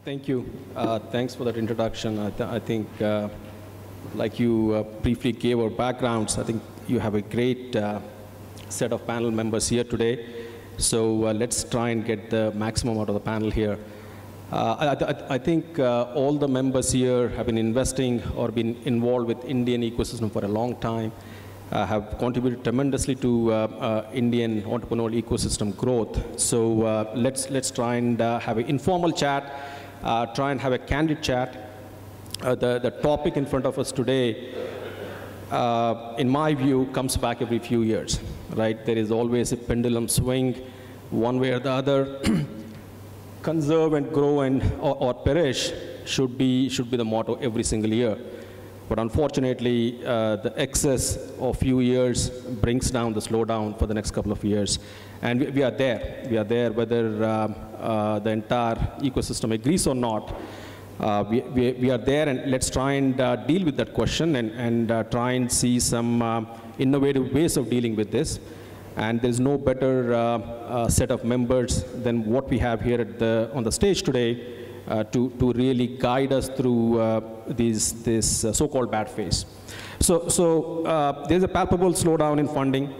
Thank you. Thanks for that introduction. I think, like you briefly gave our backgrounds, I think you have a great set of panel members here today. So let's try and get the maximum out of the panel here. I think all the members here have been investing or been involved with Indian ecosystem for a long time, have contributed tremendously to Indian entrepreneurial ecosystem growth. So let's try and have an informal chat. Try and have a candid chat. The topic in front of us today, in my view, comes back every few years, right? There is always a pendulum swing one way or the other. Conserve and grow or perish should be the motto every single year. But unfortunately, the excess of few years brings down the slowdown for the next couple of years. And we are there. We are there whether the entire ecosystem agrees or not. We are there, and let's try and deal with that question and try and see some innovative ways of dealing with this. And there's no better set of members than what we have here on the stage today to really guide us through this so-called bad phase. So there's a palpable slowdown in funding,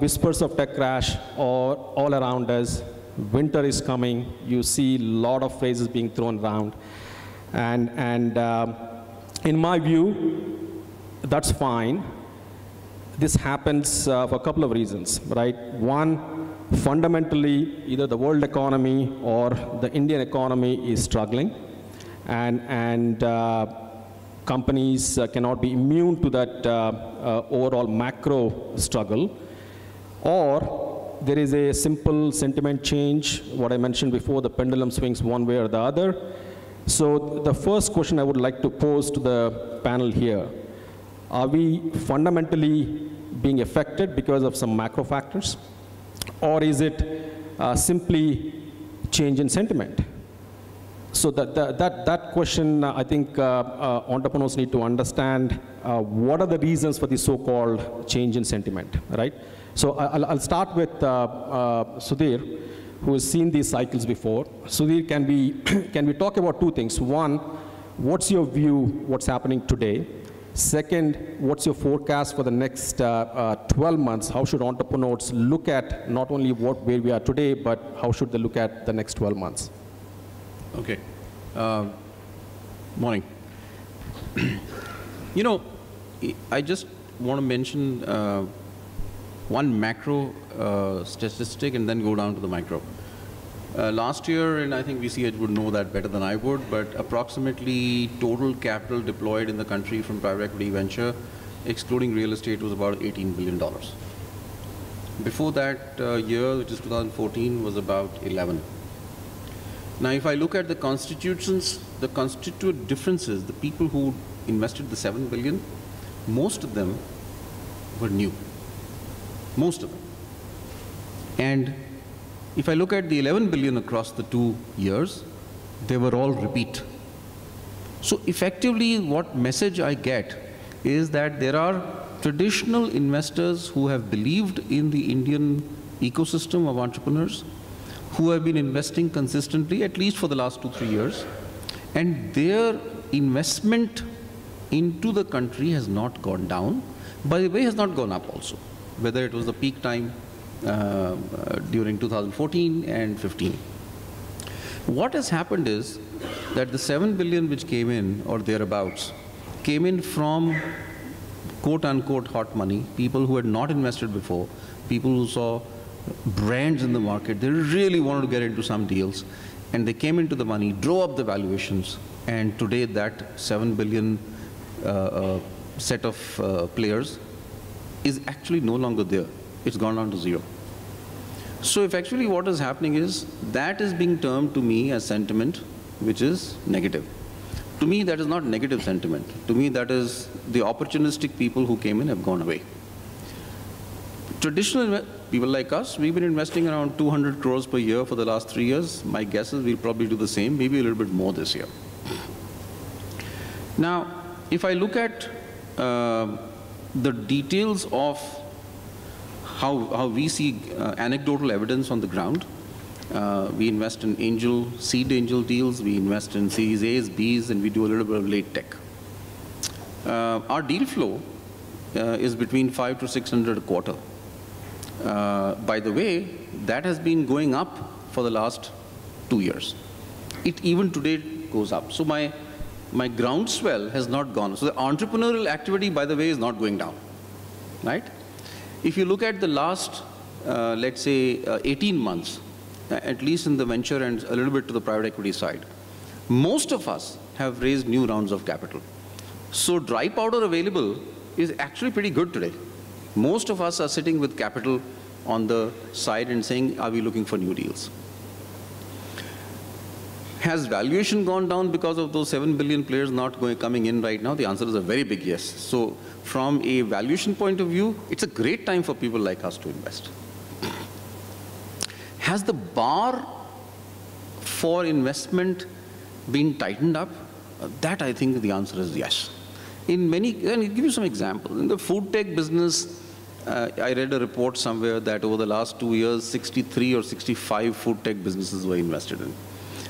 whispers of tech crash all around us. Winter is coming. You see a lot of phrases being thrown around. And in my view, that's fine. This happens for a couple of reasons, right? One, fundamentally, either the world economy or the Indian economy is struggling, and companies cannot be immune to that overall macro struggle. Or there is a simple sentiment change, what I mentioned before, the pendulum swings one way or the other. So the first question I would like to pose to the panel here, are we fundamentally being affected because of some macro factors? Or is it simply change in sentiment? So that question, I think entrepreneurs need to understand what are the reasons for the so-called change in sentiment, right? So I'll start with Sudhir, who has seen these cycles before. Sudhir, can we talk about two things? One, what's your view, what's happening today? Second, what's your forecast for the next 12 months? How should entrepreneurs look at not only where we are today, but how should they look at the next 12 months? Okay. Morning. You know, I just want to mention one macro statistic and then go down to the micro. Last year, and I think VC would know that better than I would, but approximately total capital deployed in the country from private equity venture, excluding real estate, was about $18 billion. Before that year, which is 2014, was about 11. Now, if I look at the constituent differences, the people who invested the 7 billion, most of them were new. Most of them. And if I look at the 11 billion across the 2 years, they were all repeat. So effectively, what message I get is that there are traditional investors who have believed in the Indian ecosystem of entrepreneurs, who have been investing consistently, at least for the last 2-3 years, and their investment into the country has not gone down. By the way, has not gone up also, whether it was the peak time during 2014 and 15. What has happened is that the 7 billion which came in, or thereabouts, came in from quote-unquote hot money, people who had not invested before, people who saw brands in the market, they really wanted to get into some deals, and they came into the money, drove up the valuations, and today that 7 billion set of players is actually no longer there. It's gone down to zero. So if actually what is happening is, that is being termed to me as sentiment which is negative. To me, that is not negative sentiment. To me, that is the opportunistic people who came in have gone away. Traditional people like us, we've been investing around 200 crores per year for the last 3 years. My guess is we'll probably do the same, maybe a little bit more this year. Now, if I look at the details of how we see anecdotal evidence on the ground, We invest in seed angel deals, we invest in Series A's, B's, and we do a little bit of late tech. Our deal flow is between 500 to 600 a quarter. By the way, that has been going up for the last 2 years. It even today goes up. So my groundswell has not gone. So the entrepreneurial activity, by the way, is not going down, right? If you look at the last, let's say, 18 months, at least in the venture and a little bit to the private equity side, most of us have raised new rounds of capital. So dry powder available is actually pretty good today. Most of us are sitting with capital on the side and saying, are we looking for new deals? Has valuation gone down because of those 7 billion players not coming in right now? The answer is a very big yes. So from a valuation point of view, it's a great time for people like us to invest. Has the bar for investment been tightened up? That, I think, the answer is yes. In many, and I'll give you some examples. In the food tech business, I read a report somewhere that over the last 2 years, 63 or 65 food tech businesses were invested in.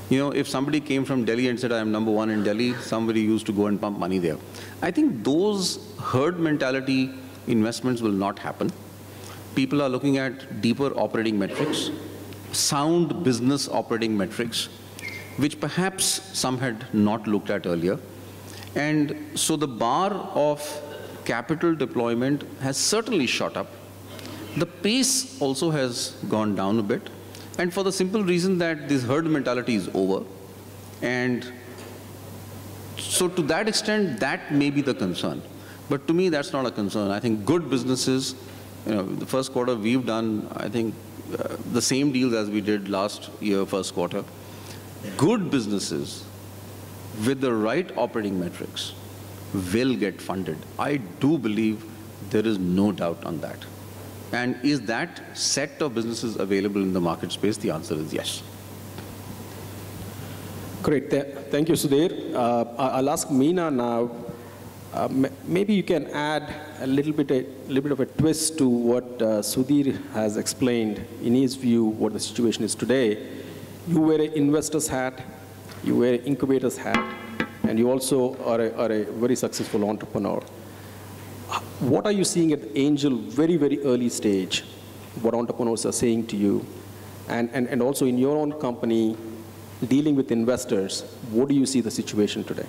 You know, if somebody came from Delhi and said, I am #1 in Delhi, somebody used to go and pump money there. I think those herd mentality investments will not happen. People are looking at deeper operating metrics, sound business operating metrics, which perhaps some had not looked at earlier. And so the bar of capital deployment has certainly shot up. The pace also has gone down a bit. And for the simple reason that this herd mentality is over. And so to that extent, that may be the concern. But to me, that's not a concern. I think good businesses, you know, the first quarter we've done, I think, the same deals as we did last year, first quarter. Good businesses with the right operating metrics will get funded. I do believe there is no doubt on that. And is that set of businesses available in the market space? The answer is yes. Great. Thank you, Sudhir. I'll ask Meena now. Maybe you can add a little bit of a twist to what Sudhir has explained. In his view, what the situation is today. You wear an investor's hat, you wear an incubator's hat, and you also are a very successful entrepreneur. What are you seeing at the angel very, very early stage? What entrepreneurs are saying to you? And also in your own company, dealing with investors, what do you see the situation today?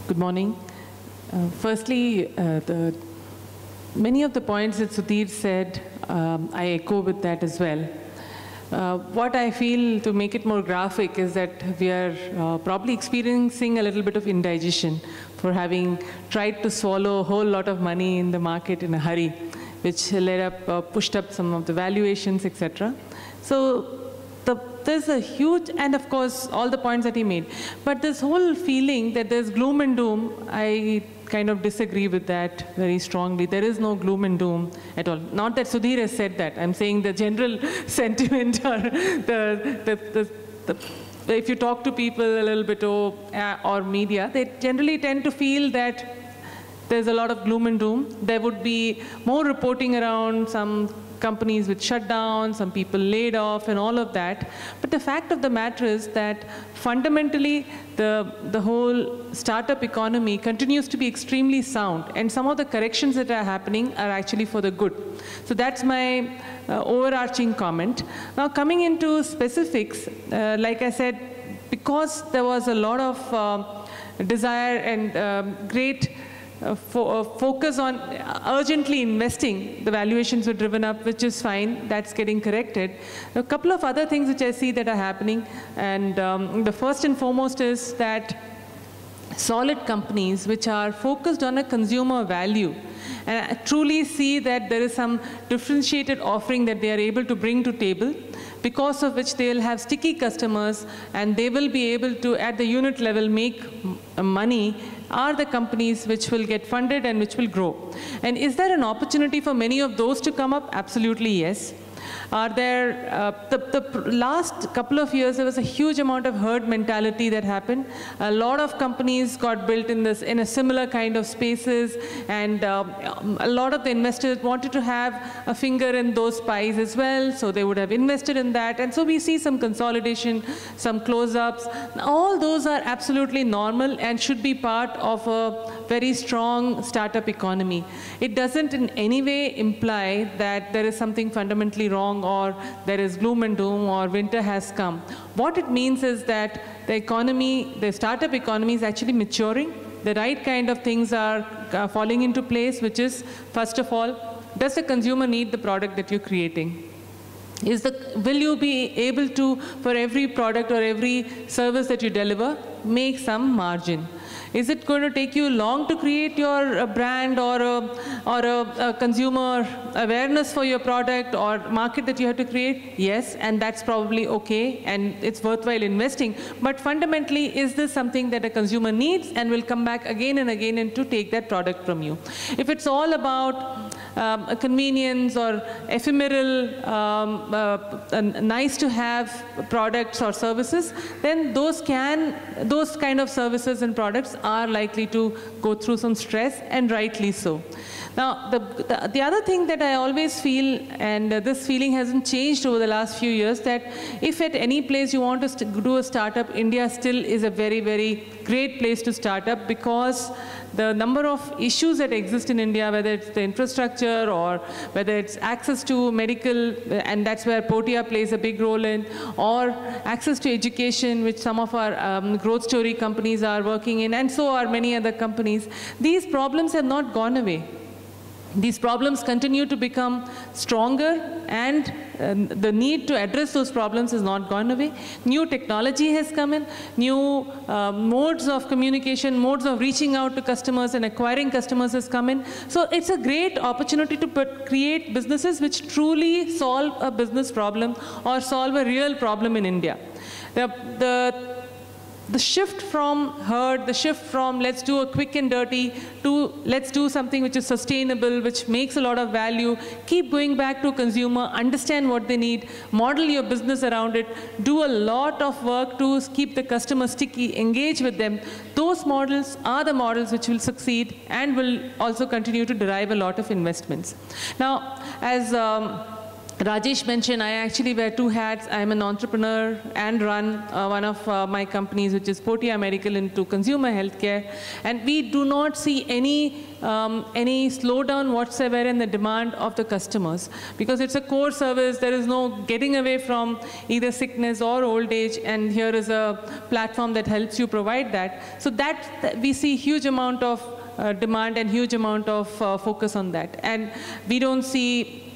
Good morning. Firstly, many of the points that Sudhir said, I echo with that as well. What I feel, to make it more graphic, is that we are probably experiencing a little bit of indigestion for having tried to swallow a whole lot of money in the market in a hurry, which pushed up some of the valuations, etc. So there's a huge, and of course, all the points that he made. But this whole feeling that there's gloom and doom, I kind of disagree with that very strongly. There is no gloom and doom at all. Not that Sudhir has said that. I'm saying the general sentiment, or if you talk to people a little bit or media, they generally tend to feel that there's a lot of gloom and doom. There would be more reporting around some companies with shutdowns, some people laid off, and all of that. But the fact of the matter is that fundamentally, the whole startup economy continues to be extremely sound, and some of the corrections that are happening are actually for the good. So that's my overarching comment. Now, coming into specifics, like I said, because there was a lot of desire and great focus on urgently investing, the valuations were driven up, which is fine. That's getting corrected. A couple of other things which I see that are happening, and the first and foremost is that solid companies which are focused on a consumer value and I truly see that there is some differentiated offering that they are able to bring to table, because of which they will have sticky customers and they will be able to, at the unit level, make money, are the companies which will get funded and which will grow. And is there an opportunity for many of those to come up? Absolutely yes. Are there, the last couple of years, there was a huge amount of herd mentality that happened. A lot of companies got built in a similar kind of spaces, and a lot of the investors wanted to have a finger in those pies as well, so they would have invested in that. And so we see some consolidation, some close-ups. All those are absolutely normal and should be part of a very strong startup economy. It doesn't in any way imply that there is something fundamentally wrong or there is gloom and doom or winter has come. What it means is that the economy, the startup economy is actually maturing. The right kind of things are falling into place, which is, first of all, does the consumer need the product that you're creating? Will you be able to, for every product or every service that you deliver, make some margin? Is it going to take you long to create your brand or a consumer awareness for your product or market that you have to create? Yes, and that's probably okay, and it's worthwhile investing. But fundamentally, is this something that a consumer needs and will come back again and again and to take that product from you? If it's all about a convenience or ephemeral, nice to have products or services, then those kind of services and products are likely to go through some stress, and rightly so. Now, the other thing that I always feel, and this feeling hasn't changed over the last few years, that if at any place you want to do a startup, India still is a very, very great place to start up, because the number of issues that exist in India, whether it's the infrastructure or whether it's access to medical, and that's where Portea plays a big role in, or access to education, which some of our GrowthStory companies are working in, and so are many other companies. These problems have not gone away. These problems continue to become stronger, and the need to address those problems has not gone away. New technology has come in, new modes of communication, modes of reaching out to customers and acquiring customers has come in. So it's a great opportunity to create businesses which truly solve a business problem or solve a real problem in India. The shift from herd, the shift from let's do a quick and dirty to let's do something which is sustainable, which makes a lot of value, keep going back to consumer, understand what they need, model your business around it, do a lot of work to keep the customer sticky, engage with them. Those models are the models which will succeed and will also continue to derive a lot of investments. Now, as Rajesh mentioned, I actually wear two hats. I'm an entrepreneur and run one of my companies, which is Portea Medical, into consumer healthcare. And we do not see any slowdown whatsoever in the demand of the customers, because it's a core service. There is no getting away from either sickness or old age, and here is a platform that helps you provide that. So that we see huge amount of demand and huge amount of focus on that. And we don't see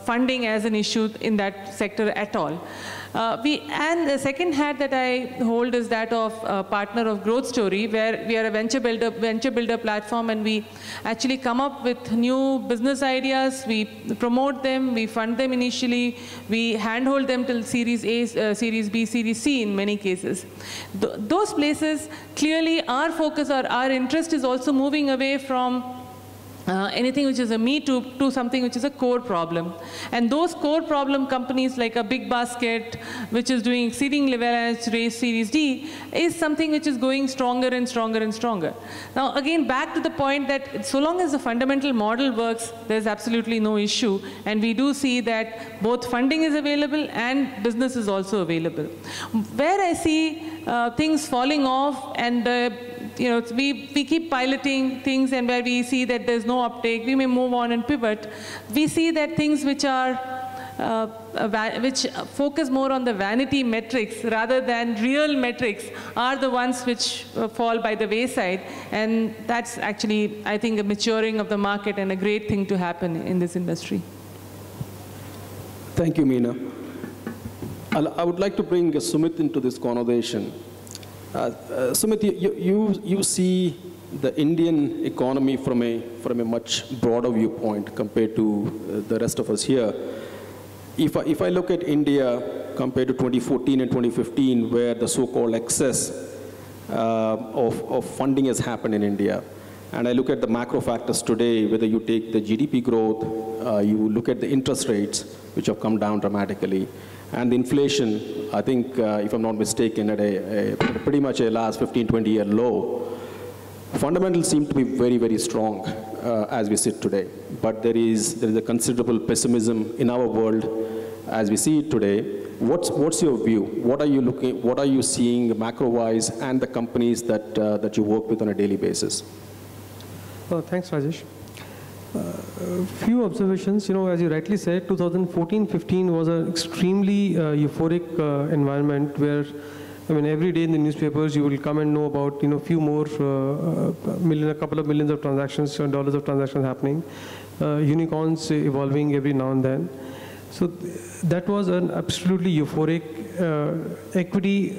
funding as an issue in that sector at all. And the second hat that I hold is that of partner of GrowthStory, where we are a venture builder platform, and we actually come up with new business ideas, we promote them, we fund them initially, we handhold them till Series A, Series B, Series C in many cases. Those places, clearly our focus or our interest is also moving away from anything which is a me to something which is a core problem. And those core problem companies like a Big Basket, which is doing exceedingly well as raised Series D, is something which is going stronger and stronger and stronger. Now again, back to the point that so long as the fundamental model works, there's absolutely no issue. And we do see that both funding is available and business is also available. Where I see things falling off, and we keep piloting things, and where we see that there's no uptake, we may move on and pivot. We see that things which are which focus more on the vanity metrics rather than real metrics are the ones which fall by the wayside, and that's actually, I think, a maturing of the market and a great thing to happen in this industry. Thank you, Meena. I would like to bring Sumit into this conversation. Sumit, you see the Indian economy from a much broader viewpoint compared to the rest of us here. If I look at India compared to 2014 and 2015, where the so-called excess of funding has happened in India, and I look at the macro factors today, whether you take the GDP growth, you look at the interest rates, which have come down dramatically. And the inflation, I think, if I'm not mistaken, at pretty much a last 15, 20-year low. Fundamentals seem to be very, very strong as we sit today. But there is a considerable pessimism in our world as we see it today. What's your view? What are you seeing macro-wise and the companies that you work with on a daily basis? Thanks, Rajesh. Few observations. As you rightly said, 2014-15 was an extremely euphoric environment where, every day in the newspapers you will come and know about a couple of millions of transactions, dollars of transactions happening, unicorns evolving every now and then. So that was an absolutely euphoric equity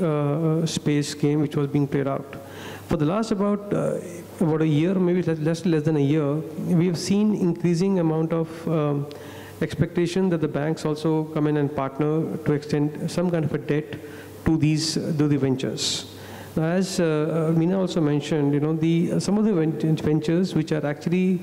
space game which was being played out. For the last about a year, maybe less than a year, we have seen increasing amount of expectation that the banks also come in and partner to extend some kind of a debt to the ventures. Now, as Meena also mentioned, some of the ventures which are actually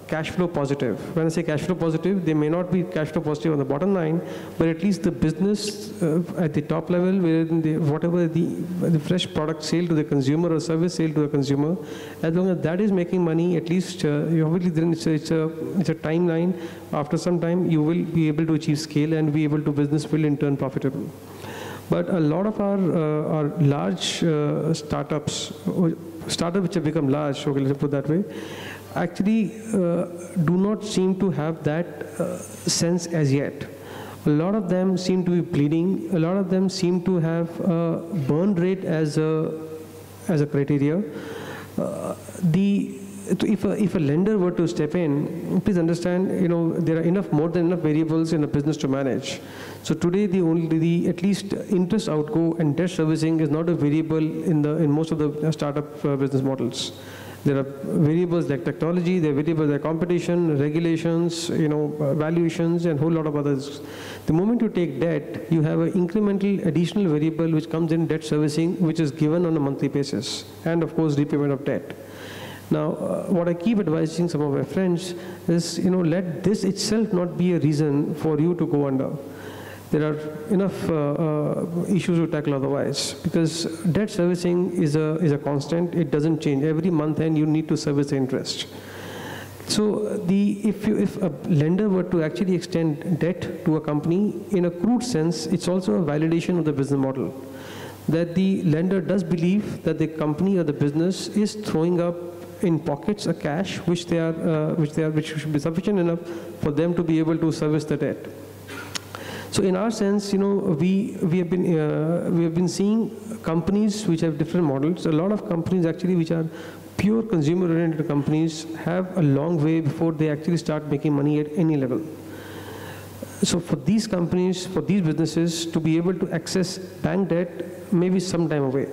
cash flow positive. When I say cash flow positive, they may not be cash flow positive on the bottom line, but at least the business at the top level, where whatever the fresh product sale to the consumer or service sale to the consumer, as long as that is making money, at least obviously then it's a timeline. After some time, you will be able to achieve scale and be able to business will in turn profitable. But a lot of our large startups which have become large, okay, let's put it that way, actually do not seem to have that sense as yet. A lot of them seem to be bleeding. A lot of them seem to have burn rate as a criteria. If a lender were to step in, please understand, there are more than enough variables in a business to manage. So today, at least interest outgo and debt servicing is not a variable in most of the startup business models. There are variables like technology, there are variables like competition, regulations, valuations, and a whole lot of others. The moment you take debt, you have an incremental additional variable which comes in debt servicing, which is given on a monthly basis, and of course repayment of debt. Now, what I keep advising some of my friends is, let this itself not be a reason for you to go under. There are enough issues to tackle otherwise, because debt servicing is a constant. It doesn't change. Every month end you need to service the interest. So if a lender were to actually extend debt to a company, in a crude sense, it's also a validation of the business model, that the lender does believe that the company or the business is throwing up in pockets a cash which should be sufficient enough for them to be able to service the debt. So in our sense, we have been seeing companies which have different models. A lot of companies actually which are pure consumer-oriented companies have a long way before they actually start making money at any level. So for these companies, for these businesses to be able to access bank debt, maybe some time away.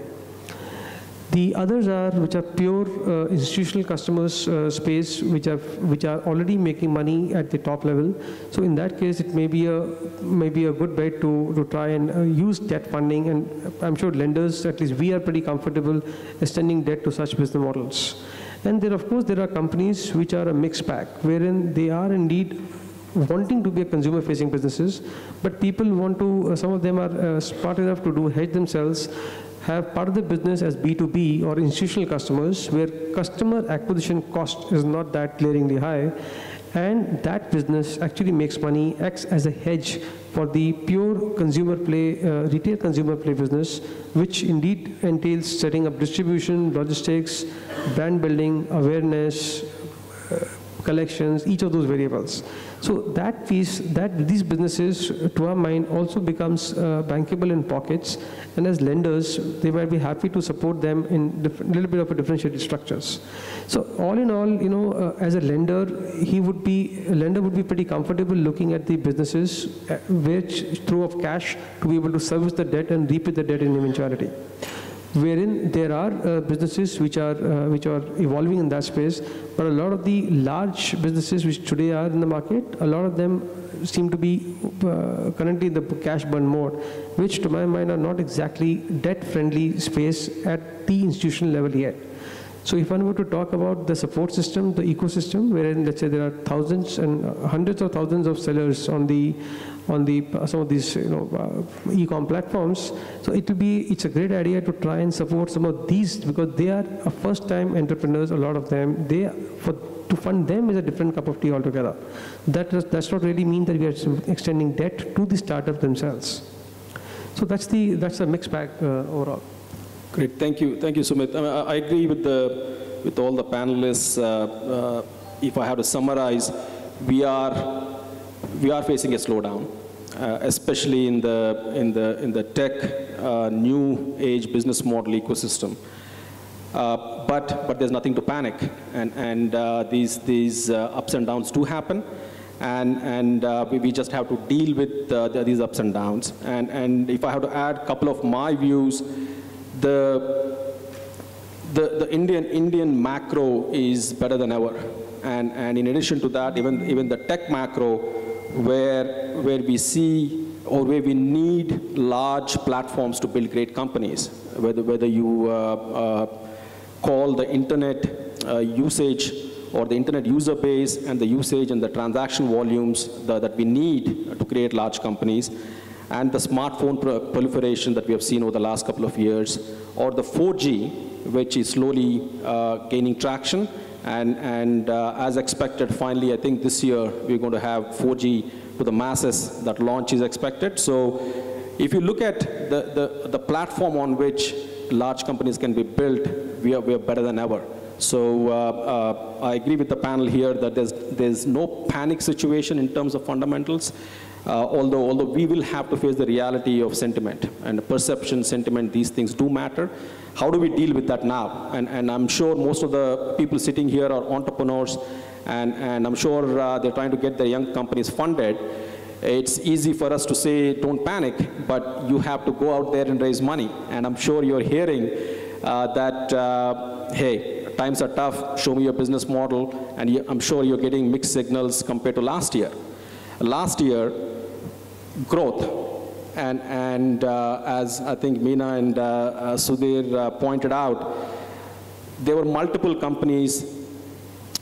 The others which are pure institutional customers space, which are already making money at the top level. So in that case, it may be a good bet to try and use debt funding. And I'm sure lenders, at least we are pretty comfortable extending debt to such business models. And there, of course, there are companies which are a mixed bag, wherein they are indeed wanting to be a consumer-facing businesses, but people want to. Some of them are smart enough to hedge themselves, have part of the business as B2B or institutional customers, where customer acquisition cost is not that glaringly high, and that business actually makes money, acts as a hedge for the pure consumer play, retail consumer play business, which indeed entails setting up distribution, logistics, brand building, awareness, collections, each of those variables. So that piece, these businesses, to our mind, also becomes bankable in pockets, and as lenders, they might be happy to support them in a little bit of a differentiated structures. So all in all, as a lender, lender would be pretty comfortable looking at the businesses which throw off cash to be able to service the debt and repay the debt in eventuality. Wherein there are businesses which are evolving in that space, but a lot of the large businesses which today are in the market, a lot of them seem to be currently in the cash burn mode, which to my mind are not exactly debt-friendly space at the institutional level yet. So if I were to talk about the support system, the ecosystem, wherein let's say there are thousands and hundreds of thousands of sellers on some of these e-com platforms, so it's a great idea to try and support some of these, because they are first-time entrepreneurs. A lot of them, to fund them is a different cup of tea altogether. That's not really mean that we are extending debt to the startups themselves. So that's a mixed bag overall. Great, thank you, Sumit. I agree with all the panelists. If I have to summarize, we are facing a slowdown, especially in the tech new age business model ecosystem. But there's nothing to panic, and these ups and downs do happen, and we just have to deal with these ups and downs. And if I have to add a couple of my views, the Indian macro is better than ever, and in addition to that, even the tech macro, where we see or where we need large platforms to build great companies, whether you call the internet usage or the internet user base and the usage and the transaction volumes that we need to create large companies, and the smartphone proliferation that we have seen over the last couple of years, or the 4G, which is slowly gaining traction, and as expected, finally, I think this year we're going to have 4G to the masses. That launch is expected. So if you look at the platform on which large companies can be built, we are better than ever. So I agree with the panel here that there's no panic situation in terms of fundamentals, although we will have to face the reality of sentiment and perception, sentiment, these things do matter. How do we deal with that now? And I'm sure most of the people sitting here are entrepreneurs, and I'm sure they're trying to get their young companies funded. It's easy for us to say, don't panic, but you have to go out there and raise money. And I'm sure you're hearing that, hey, times are tough, show me your business model, and I'm sure you're getting mixed signals compared to last year. Last year, growth, and as I think Meena and Sudhir pointed out, there were multiple companies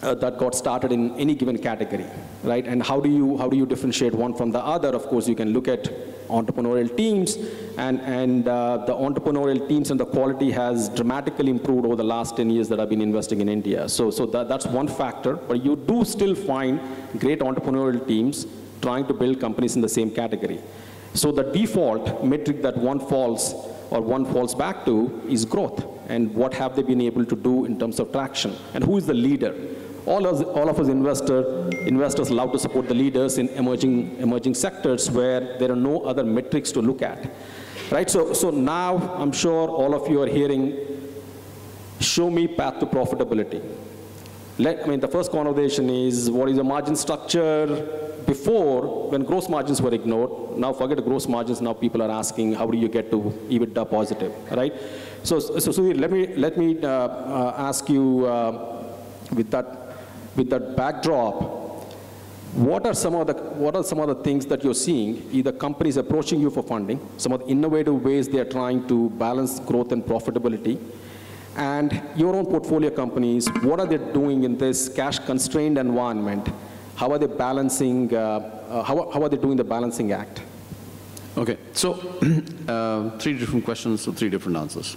that got started in any given category, right? And how do you differentiate one from the other? Of course, you can look at entrepreneurial teams, and the entrepreneurial teams and the quality has dramatically improved over the last 10 years that I've been investing in India. So that's one factor, but you do still find great entrepreneurial teams trying to build companies in the same category. So the default metric that one falls back to is growth, and what have they been able to do in terms of traction, and who is the leader? All of us investors love to support the leaders in emerging sectors where there are no other metrics to look at, right? So now I'm sure all of you are hearing, show me path to profitability. The first conversation is, what is the margin structure? Before, when gross margins were ignored, now forget the gross margins, now people are asking, how do you get to EBITDA positive, right? So Sudhir, let me ask you, with that backdrop, what are some of the things that you're seeing, either companies approaching you for funding, some of the innovative ways they are trying to balance growth and profitability, and your own portfolio companies, what are they doing in this cash-constrained environment? How are they balancing, how are they doing the balancing act? Okay, so 3 different questions, so 3 different answers.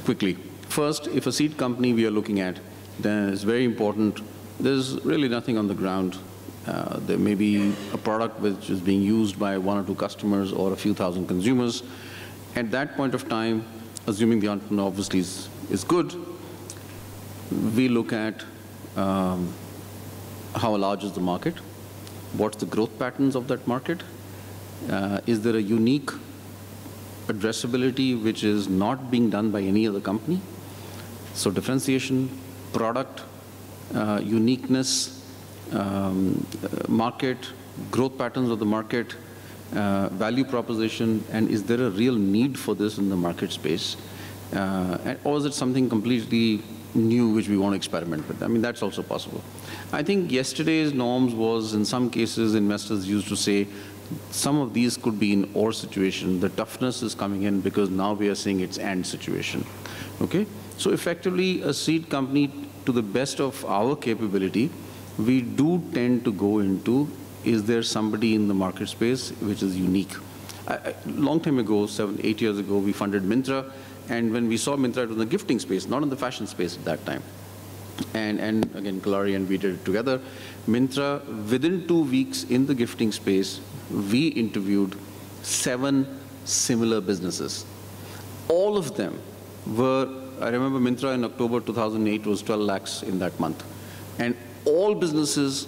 Quickly. First, if a seed company we are looking at, then it's very important, there's really nothing on the ground. There may be a product which is being used by 1 or 2 customers or a few thousand consumers. At that point of time, assuming the entrepreneur obviously is good, we look at how large is the market, what's the growth patterns of that market, is there a unique addressability which is not being done by any other company? So differentiation, product, uniqueness, market, growth patterns of the market, value proposition, and is there a real need for this in the market space? Or is it something completely new which we want to experiment with? I mean, that's also possible. I think yesterday's norms was, in some cases, investors used to say, some of these could be in or situation. The toughness is coming in because now we are seeing it's and situation. Okay? So effectively, a seed company, to the best of our capability, we do tend to go into, is there somebody in the market space which is unique? Long time ago, 7, 8 years ago, we funded Myntra, and when we saw Myntra, it was in the gifting space, not in the fashion space at that time. And again, Kaalari and we did it together. Myntra, within 2 weeks in the gifting space, we interviewed 7 similar businesses. All of them were, I remember Myntra in October 2008 was 12 lakhs in that month. And all businesses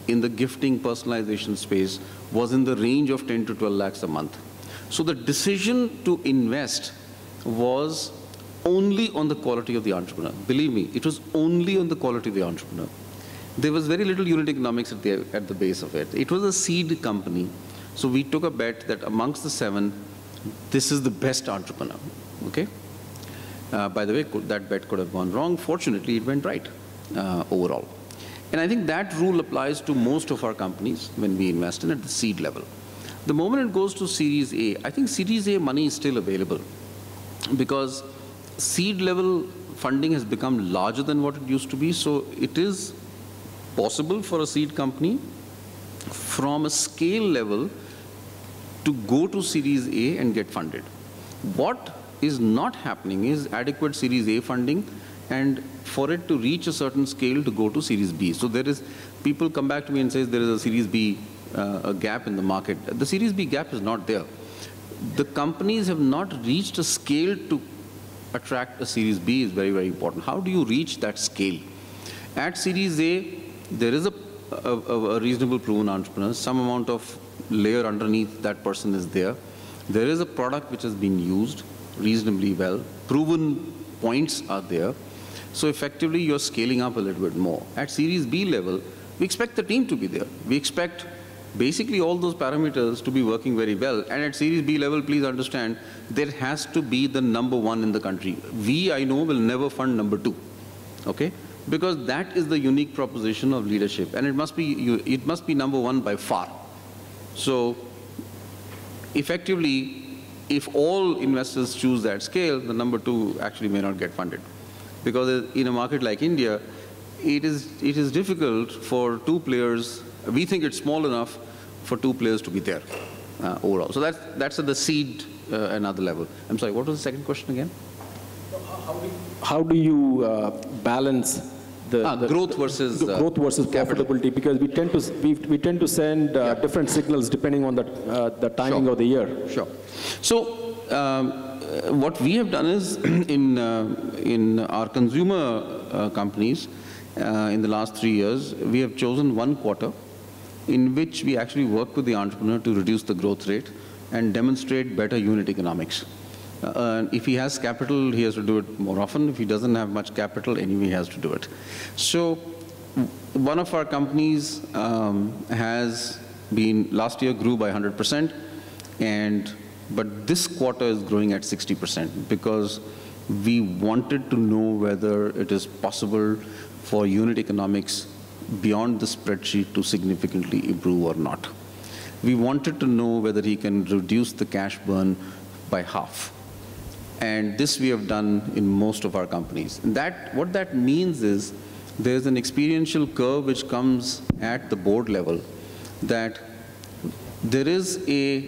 in the gifting personalization space was in the range of 10 to 12 lakhs a month. So the decision to invest was only on the quality of the entrepreneur. Believe me, it was only on the quality of the entrepreneur. There was very little unit economics at the base of it. It was a seed company. So we took a bet that amongst the 7, this is the best entrepreneur, okay? By the way, that bet could have gone wrong. Fortunately, it went right overall. And I think that rule applies to most of our companies when we invest in at the seed level. The moment it goes to Series A, I think Series A money is still available because seed level funding has become larger than what it used to be. So it is possible for a seed company from a scale level to go to Series A and get funded. What is not happening is adequate Series A funding and for it to reach a certain scale to go to Series B. So there is, people come back to me and say there is a Series B a gap in the market. The Series B gap is not there. The companies have not reached a scale to attract a Series B is very, very important. How do you reach that scale? At Series A, there is a reasonable proven entrepreneur, some amount of layer underneath that person is there. There is a product which has been used reasonably well. Proven points are there. So effectively, you're scaling up a little bit more. At Series B level, we expect the team to be there. We expect basically all those parameters to be working very well. And at Series B level, please understand, there has to be the #1 in the country. We, I know, will never fund #2, okay? Because that is the unique proposition of leadership. And it must be #1 by far. So effectively, if all investors choose that scale, the #2 actually may not get funded. Because in a market like India, it is difficult for 2 players. We think it's small enough for 2 players to be there overall. So that's at the seed another level. I'm sorry, what was the second question again? How do you balance the growth versus profitability? Because we tend to send different signals depending on the timing of the year. Sure. So what we have done is in our consumer companies in the last 3 years, we have chosen 1 quarter in which we actually work with the entrepreneur to reduce the growth rate and demonstrate better unit economics. If he has capital, he has to do it more often. If he doesn't have much capital, anyway, he has to do it. So one of our companies has been, last year grew by 100%, but this quarter is growing at 60% because we wanted to know whether it is possible for unit economics beyond the spreadsheet to significantly improve or not. We wanted to know whether he can reduce the cash burn by half. And this we have done in most of our companies. And what that means is there's an experiential curve which comes at the board level that there is a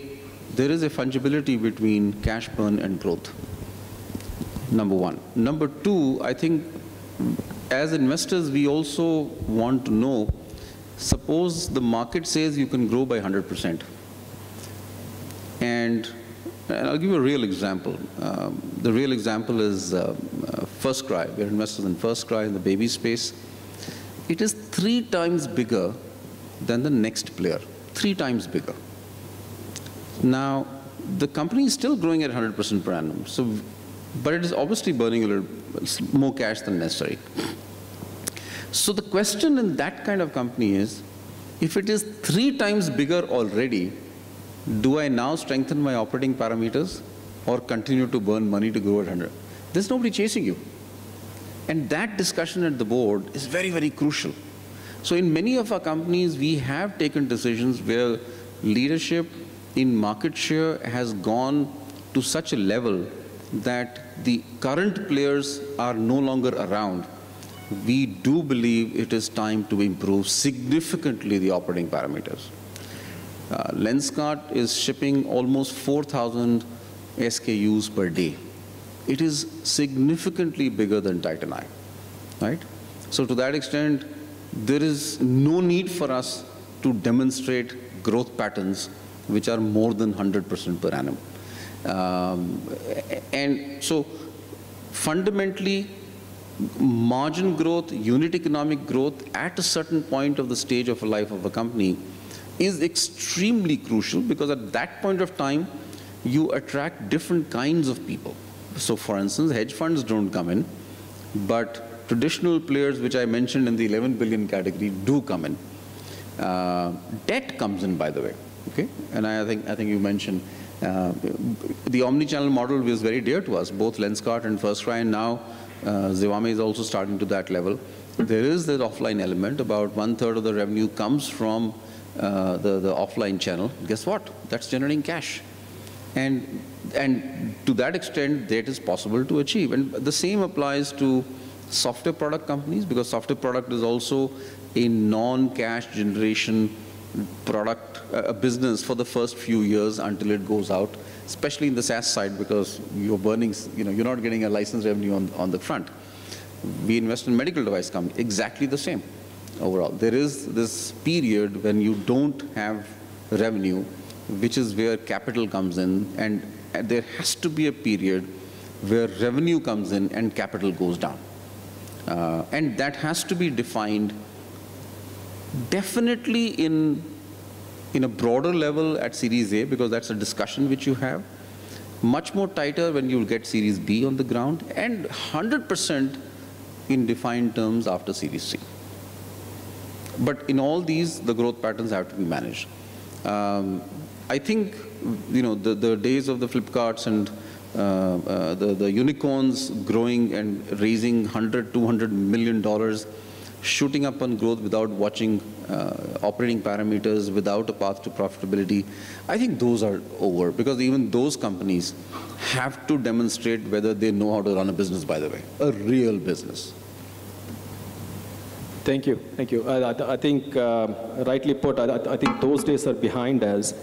fungibility between cash burn and growth, #1. #2, I think as investors, we also want to know, suppose the market says you can grow by 100%. And I'll give you a real example. The real example is First Cry. We're investors in First Cry in the baby space. It is 3 times bigger than the next player, 3 times bigger. Now, the company is still growing at 100% per annum, but it is obviously burning a little more cash than necessary. So the question in that kind of company is, if it is 3 times bigger already, do I now strengthen my operating parameters or continue to burn money to grow at 100? There's nobody chasing you. And that discussion at the board is very, very crucial. So in many of our companies, we have taken decisions where leadership in market share has gone to such a level that the current players are no longer around, we do believe it is time to improve significantly the operating parameters. Lenskart is shipping almost 4,000 SKUs per day. It is significantly bigger than Titanite, right? So to that extent, there is no need for us to demonstrate growth patterns which are more than 100% per annum. And so fundamentally, margin growth, unit economic growth at a certain point of the stage of a life of a company is extremely crucial, because at that point of time, you attract different kinds of people. So for instance, hedge funds don't come in, but traditional players, which I mentioned in the 11 billion category, do come in. Debt comes in, by the way, okay? And I think you mentioned the omni-channel model was very dear to us, both Lenskart and FirstCry, and now Zivame is also starting to that level. There is that offline element. About 1/3 of the revenue comes from the offline channel. Guess what? That's generating cash. And to that extent, that is possible to achieve. And the same applies to software product companies, because software product is also a non-cash generation product, a business for the first few years until it goes out, especially in the SaaS side, because you're burning, you're not getting a license revenue on the front. We invest in medical device company, exactly the same overall. There is this period when you don't have revenue, which is where capital comes in, and there has to be a period where revenue comes in and capital goes down. And that has to be defined definitely in a broader level at Series A, because that's a discussion which you have. Much more tighter when you get Series B on the ground, and 100% in defined terms after Series C. But in all these, the growth patterns have to be managed. I think the days of the Flipkarts and the unicorns growing and raising $100, $200 million, shooting up on growth without watching operating parameters, without a path to profitability, I think those are over, because even those companies have to demonstrate whether they know how to run a business, by the way, a real business. Thank you. Thank you. I think, rightly put, I think those days are behind us.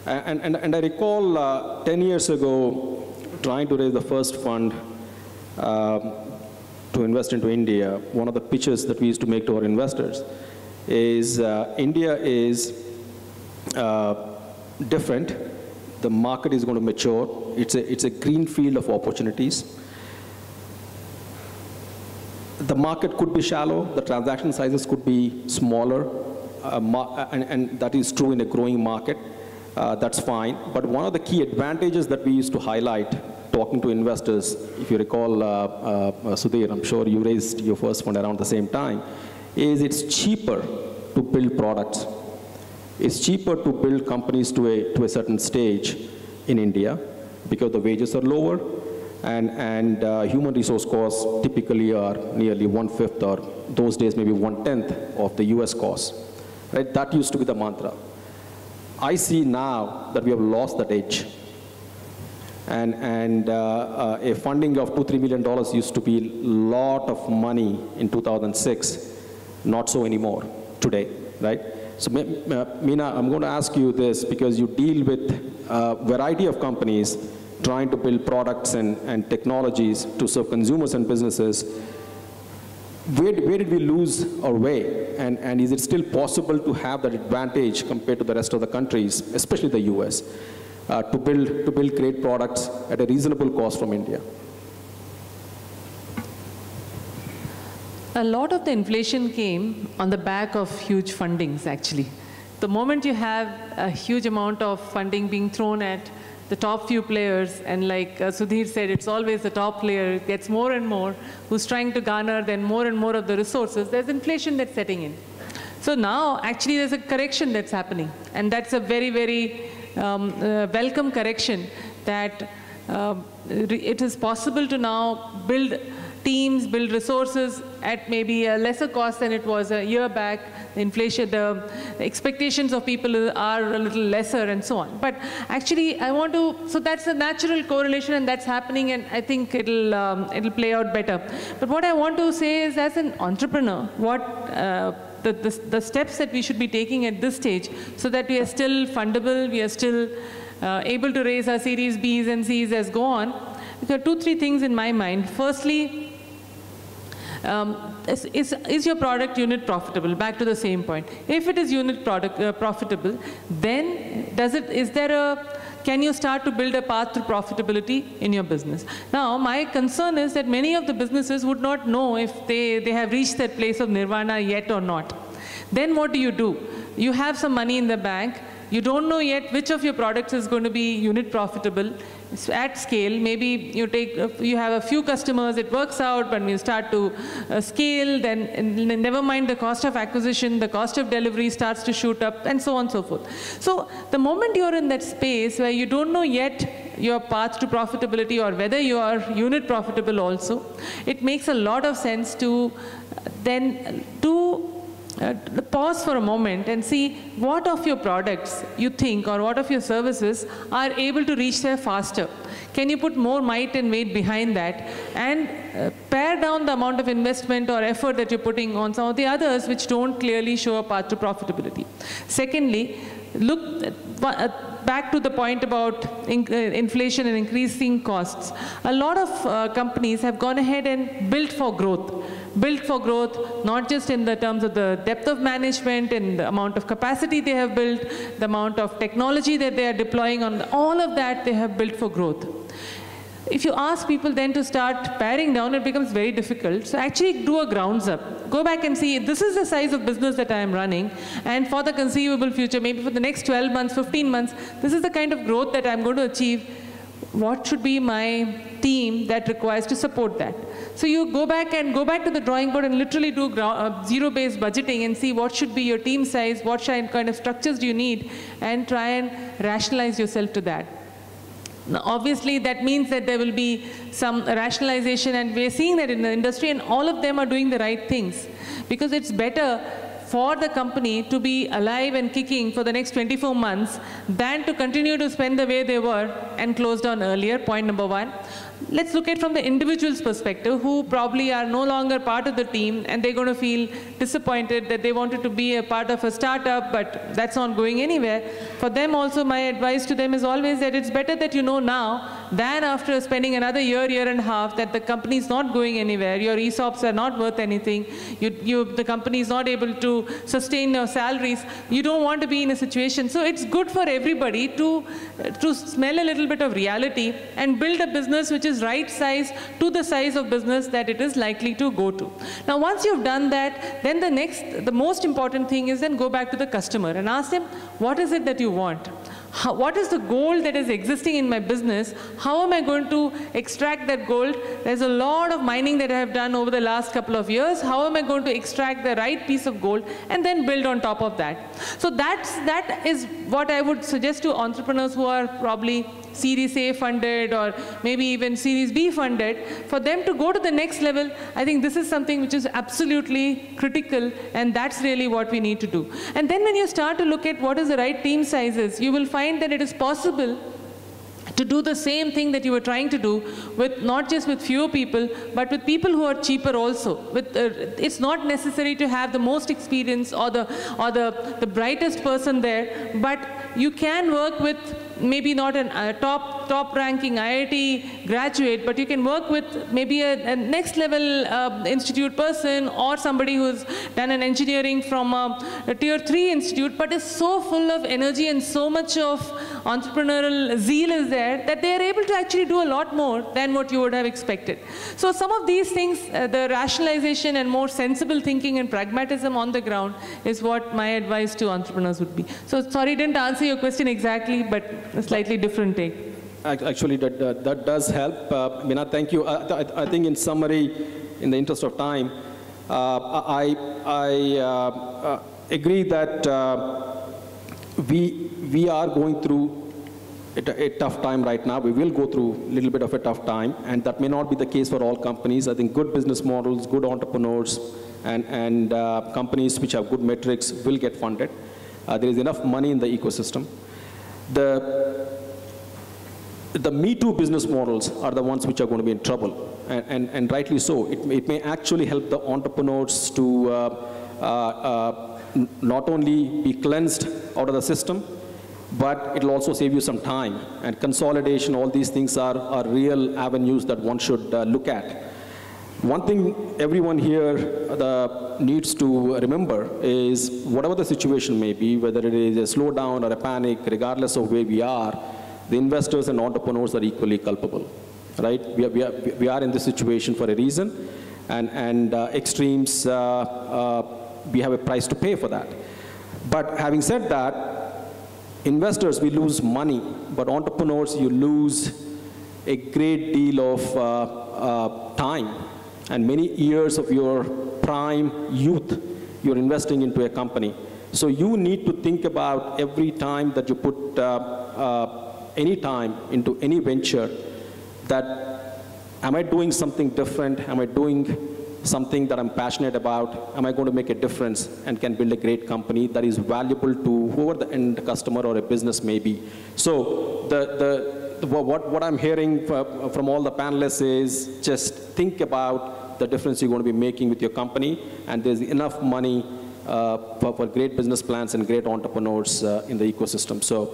And I recall 10 years ago, trying to raise the first fund to invest into India. One of the pitches that we used to make to our investors is India is different. The market is going to mature. It's a green field of opportunities. The market could be shallow. The transaction sizes could be smaller. And that is true in a growing market. That's fine. But one of the key advantages that we used to highlight talking to investors, if you recall, Sudhir, I'm sure you raised your first fund around the same time, is it's cheaper to build products. It's cheaper to build companies to a certain stage in India, because the wages are lower, and human resource costs typically are nearly 1/5, or those days maybe 1/10 of the US costs. Right? That used to be the mantra. I see now that we have lost that edge. And a funding of $2-3 million used to be a lot of money in 2006, not so anymore today, right? So Meena, I'm going to ask you this, because you deal with a variety of companies trying to build products and technologies to serve consumers and businesses. Where did we lose our way? And is it still possible to have that advantage compared to the rest of the countries, especially the US, to build great products at a reasonable cost from India? A lot of the inflation came on the back of huge fundings, actually. The moment you have a huge amount of funding being thrown at the top few players, and like Sudhir said, it's always the top player, gets more and more, who's trying to garner then more and more of the resources, there's inflation that's setting in. So now, actually, there's a correction that's happening. And that's a very, very welcome correction, that it is possible to now build teams, build resources at maybe a lesser cost than it was a year back. The inflation, the expectations of people are a little lesser and so on. But actually, I want to, so that's a natural correlation and that's happening, and I think it'll play out better. But what I want to say is, as an entrepreneur, what the steps that we should be taking at this stage so that we are still fundable, we are still able to raise our Series Bs and Cs as go on. There are 2-3 things in my mind. Firstly, is your product unit profitable? Back to the same point. If it is unit profitable, then can you start to build a path to profitability in your business? Now, my concern is that many of the businesses would not know if they have reached that place of nirvana yet or not. Then what do? You have some money in the bank. You don't know yet which of your products is going to be unit profitable at scale. Maybe you have a few customers, it works out, but when you start to scale, then never mind the cost of acquisition, the cost of delivery starts to shoot up, and so on and so forth. So the moment you're in that space where you don't know yet your path to profitability or whether you are unit profitable also, it makes a lot of sense to then pause for a moment and see what of your products you think or what of your services are able to reach there faster. Can you put more might and weight behind that and pare down the amount of investment or effort that you're putting on some of the others which don't clearly show a path to profitability. Secondly, look back to the point about inflation and increasing costs. A lot of companies have gone ahead and built for growth. Built for growth, not just in the terms of the depth of management and the amount of capacity they have built, the amount of technology that they are deploying on, all of that they have built for growth. If you ask people then to start paring down, it becomes very difficult. So actually do a grounds up. Go back and see, this is the size of business that I am running, and for the conceivable future, maybe for the next 12 months, 15 months, this is the kind of growth that I'm going to achieve. What should be my team that requires to support that? So you go back to the drawing board and literally do zero-based budgeting and see what should be your team size, what kind of structures do you need, and try and rationalize yourself to that. Now, obviously, that means that there will be some rationalization, and we're seeing that in the industry, and all of them are doing the right things. Because it's better for the company to be alive and kicking for the next 24 months than to continue to spend the way they were and close down earlier, point number one. Let's look at from the individual's perspective, who probably are no longer part of the team, and they're going to feel disappointed that they wanted to be a part of a startup, but that's not going anywhere. For them also, my advice to them is always that it's better that you know now than after spending another year and a half that the company is not going anywhere, your ESOPs are not worth anything, the company is not able to sustain your salaries. You don't want to be in a situation. So it's good for everybody to smell a little bit of reality and build a business which is right size to the size of business that it is likely to go to. Now, once you've done that, then the most important thing is then go back to the customer and ask them, what is it that you want? What is the gold that is existing in my business? How am I going to extract that gold? There's a lot of mining that I have done over the last couple of years. How am I going to extract the right piece of gold and then build on top of that? So that is what I would suggest to entrepreneurs who are probably Series A funded or maybe even Series B funded. For them to go to the next level, I think this is something which is absolutely critical, and that's really what we need to do. And then when you start to look at what is the right team sizes, you will find that it is possible to do the same thing that you were trying to do with not just with fewer people, but with people who are cheaper also. It's not necessary to have the most experience or the brightest person there, but you can work with maybe not a top-ranking IIT graduate, but you can work with maybe a next-level institute person or somebody who's done an engineering from a Tier 3 institute, but is so full of energy and so much of entrepreneurial zeal is there that they are able to actually do a lot more than what you would have expected. So some of these things, the rationalization and more sensible thinking and pragmatism on the ground is what my advice to entrepreneurs would be. So sorry, didn't answer your question exactly, but a slightly different take. Actually, that does help. Meena, thank you. I think in summary, in the interest of time, I agree that we are going through a tough time right now. We will go through a little bit of a tough time, and that may not be the case for all companies. I think good business models, good entrepreneurs, and companies which have good metrics will get funded. There is enough money in the ecosystem. The Me Too business models are the ones which are going to be in trouble, and rightly so. It may actually help the entrepreneurs to not only be cleansed out of the system, but it'll also save you some time. And consolidation, all these things are real avenues that one should look at. One thing everyone here needs to remember is whatever the situation may be, whether it is a slowdown or a panic, regardless of where we are, the investors and entrepreneurs are equally culpable, right? We are in this situation for a reason, and extremes, we have a price to pay for that. But having said that, investors, we lose money, but entrepreneurs, you lose a great deal of time and many years of your prime youth you're investing into a company. So you need to think about every time that you put any time into any venture, that am I doing something different? Am I doing something that I'm passionate about? Am I going to make a difference and can build a great company that is valuable to whoever the end customer or a business may be? So what I'm hearing from all the panelists is just think about the difference you're going to be making with your company, and there's enough money for great business plans and great entrepreneurs in the ecosystem. So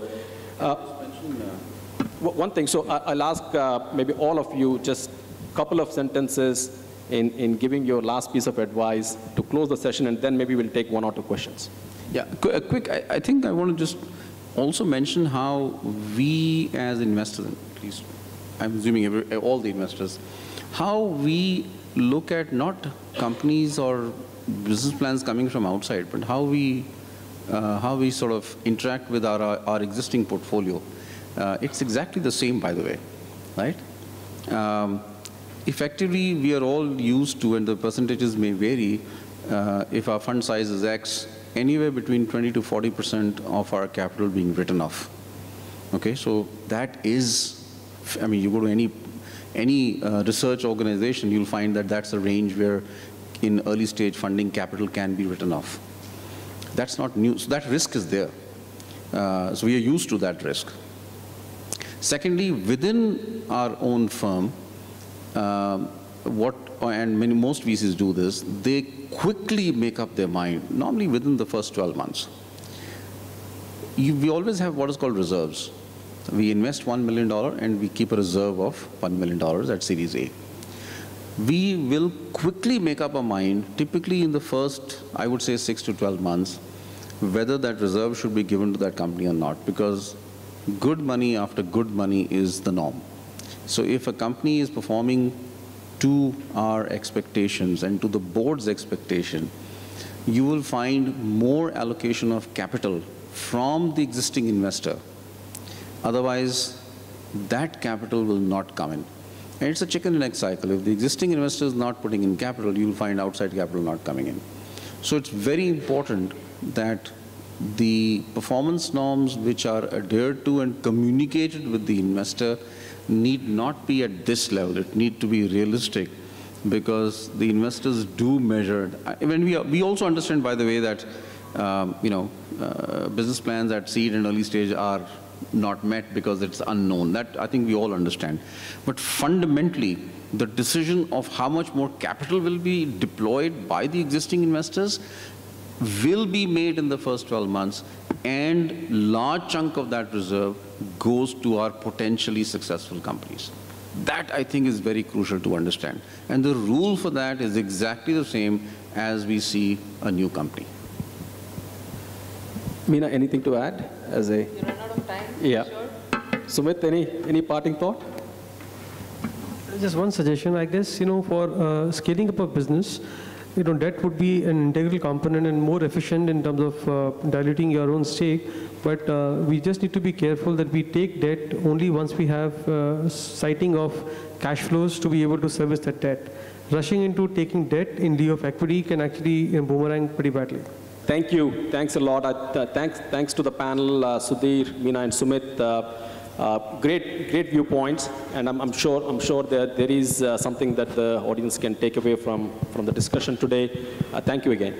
one thing, so I'll ask maybe all of you just a couple of sentences in giving your last piece of advice to close the session, and then maybe we'll take 1 or 2 questions. Yeah, quick, I think I want to just also mention how we as investors, at least I'm assuming all the investors, how we look at not companies or business plans coming from outside, but how we sort of interact with our existing portfolio. It's exactly the same, by the way, right? Effectively, we are all used to, and the percentages may vary, if our fund size is X, anywhere between 20 to 40% of our capital being written off. Okay, so that is, I mean, you go to any research organization, you'll find that that's a range where in early stage funding capital can be written off. That's not new, so that risk is there. So we are used to that risk. Secondly, within our own firm, most VCs do this, they quickly make up their mind, normally within the first 12 months. We always have what is called reserves. We invest $1 million and we keep a reserve of $1 million at Series A. We will quickly make up our mind, typically in the first, I would say 6 to 12 months, whether that reserve should be given to that company or not, because good money after good money is the norm. So if a company is performing to our expectations and to the board's expectation, you will find more allocation of capital from the existing investor. Otherwise, that capital will not come in. And it's a chicken and egg cycle. If the existing investor is not putting in capital, you will find outside capital not coming in. So it's very important that the performance norms which are adhered to and communicated with the investor need not be at this level. It need to be realistic, because the investors do measure it. When we also understand, by the way, that business plans at seed and early stage are not met because it's unknown. That I think we all understand. But fundamentally, the decision of how much more capital will be deployed by the existing investors will be made in the first 12 months, and large chunk of that reserve goes to our potentially successful companies. That, I think, is very crucial to understand. And the rule for that is exactly the same as we see a new company. Meena, anything to add? As a You run out of time? Yeah. Sure. Sumit, any parting thought? Just one suggestion, I guess, for scaling up a business, debt would be an integral component and more efficient in terms of diluting your own stake. But we just need to be careful that we take debt only once we have sighting of cash flows to be able to service that debt. Rushing into taking debt in lieu of equity can actually boomerang pretty badly. Thank you. Thanks a lot. Thanks to the panel, Sudhir, Meena, and Sumit. Great viewpoints, and I'm sure that there is something that the audience can take away from the discussion today. Thank you again.